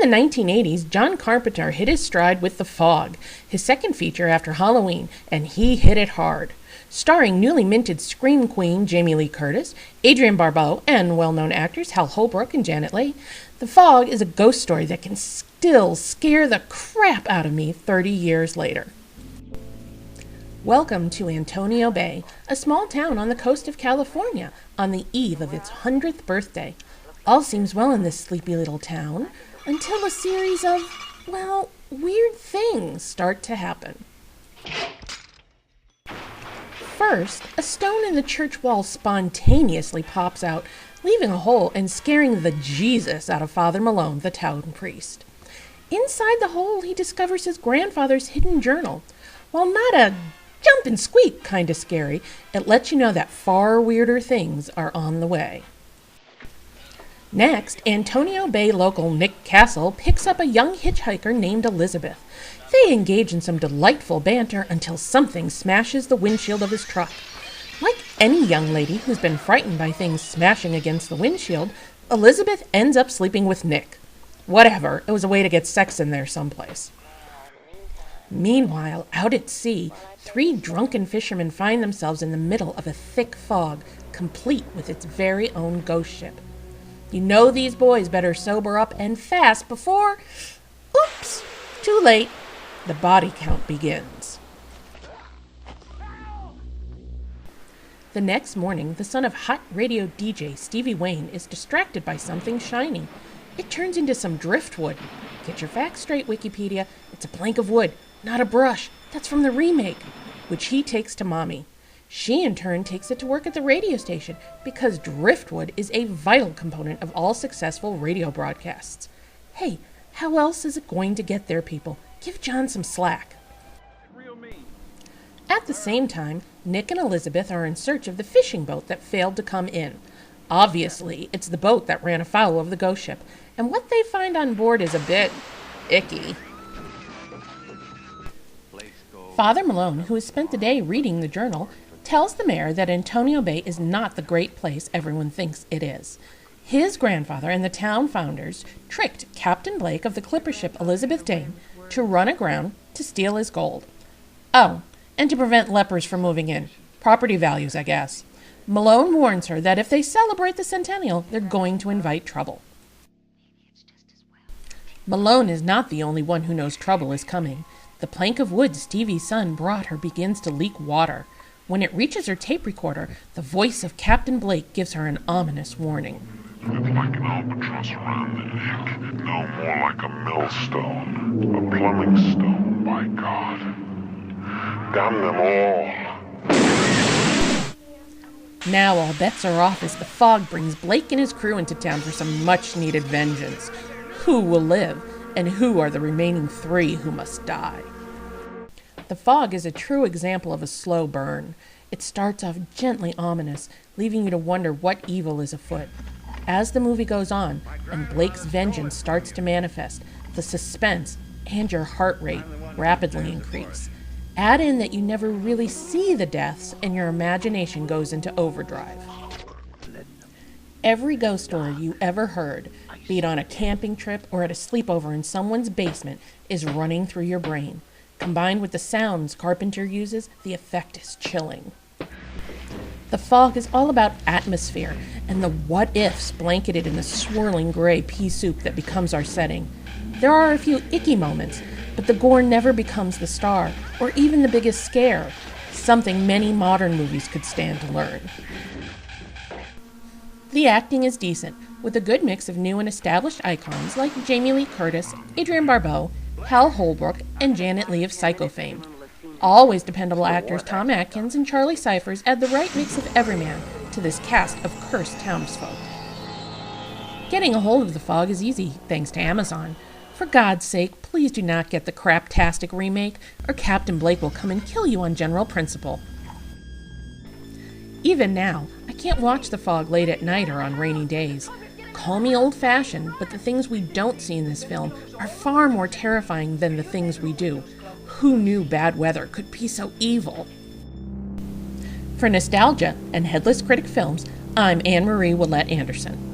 In the 1980s, John Carpenter hit his stride with The Fog, his second feature after Halloween, and he hit it hard. Starring newly minted Scream Queen Jamie Lee Curtis, Adrienne Barbeau, and well-known actors Hal Holbrook and Janet Leigh, The Fog is a ghost story that can still scare the crap out of me 30 years later. Welcome to Antonio Bay, a small town on the coast of California, on the eve of its 100th birthday. All seems well in this sleepy little town, until a series of, weird things start to happen. First, a stone in the church wall spontaneously pops out, leaving a hole and scaring the Jesus out of Father Malone, the town priest. Inside the hole, he discovers his grandfather's hidden journal. While not a jump and squeak kind of scary, it lets you know that far weirder things are on the way. Next, Antonio Bay local Nick Castle picks up a young hitchhiker named Elizabeth. They engage in some delightful banter until something smashes the windshield of his truck. Like any young lady who's been frightened by things smashing against the windshield, Elizabeth ends up sleeping with Nick. Whatever, it was a way to get sex in there someplace. Meanwhile, out at sea, 3 drunken fishermen find themselves in the middle of a thick fog, complete with its very own ghost ship. You know these boys better sober up and fast before... Oops! Too late. The body count begins. The next morning, the son of hot radio DJ Stevie Wayne is distracted by something shiny. It turns into some driftwood. Get your facts straight, Wikipedia. It's a plank of wood, not a brush. That's from the remake, which he takes to Mommy. She, in turn, takes it to work at the radio station because driftwood is a vital component of all successful radio broadcasts. Hey, how else is it going to get there, people? Give John some slack. At the same time, Nick and Elizabeth are in search of the fishing boat that failed to come in. Obviously, it's the boat that ran afoul of the ghost ship, and what they find on board is a bit icky. Father Malone, who has spent the day reading the journal, tells the mayor that Antonio Bay is not the great place everyone thinks it is. His grandfather and the town founders tricked Captain Blake of the clipper ship Elizabeth Dane to run aground to steal his gold. Oh, and to prevent lepers from moving in. Property values, I guess. Malone warns her that if they celebrate the centennial, they're going to invite trouble. Malone is not the only one who knows trouble is coming. The plank of wood Stevie's son brought her begins to leak water. When it reaches her tape recorder, the voice of Captain Blake gives her an ominous warning. It's like an albatross around the neck, no more like a millstone, a plumbing stone, by God. Damn them all. Now all bets are off as the fog brings Blake and his crew into town for some much-needed vengeance. Who will live, and who are the remaining 3 who must die? The Fog is a true example of a slow burn. It starts off gently ominous, leaving you to wonder what evil is afoot. As the movie goes on, and Blake's vengeance starts to manifest, the suspense and your heart rate rapidly increase. Add in that you never really see the deaths, and your imagination goes into overdrive. Every ghost story you ever heard, be it on a camping trip or at a sleepover in someone's basement, is running through your brain. Combined with the sounds Carpenter uses, the effect is chilling. The Fog is all about atmosphere and the what-ifs blanketed in the swirling gray pea soup that becomes our setting. There are a few icky moments, but the gore never becomes the star, or even the biggest scare, something many modern movies could stand to learn. The acting is decent, with a good mix of new and established icons like Jamie Lee Curtis, Adrienne Barbeau, Hal Holbrook, and Janet Leigh of Psycho fame. Always dependable actors Tom Atkins and Charlie Cyphers add the right mix of everyman to this cast of cursed townsfolk. Getting a hold of The Fog is easy, thanks to Amazon. For God's sake, please do not get the craptastic remake, or Captain Blake will come and kill you on general principle. Even now, I can't watch The Fog late at night or on rainy days. Call me old-fashioned, but the things we don't see in this film are far more terrifying than the things we do. Who knew bad weather could be so evil? For Nostalgia and Headless Critic Films, I'm Marie Willette Anderson.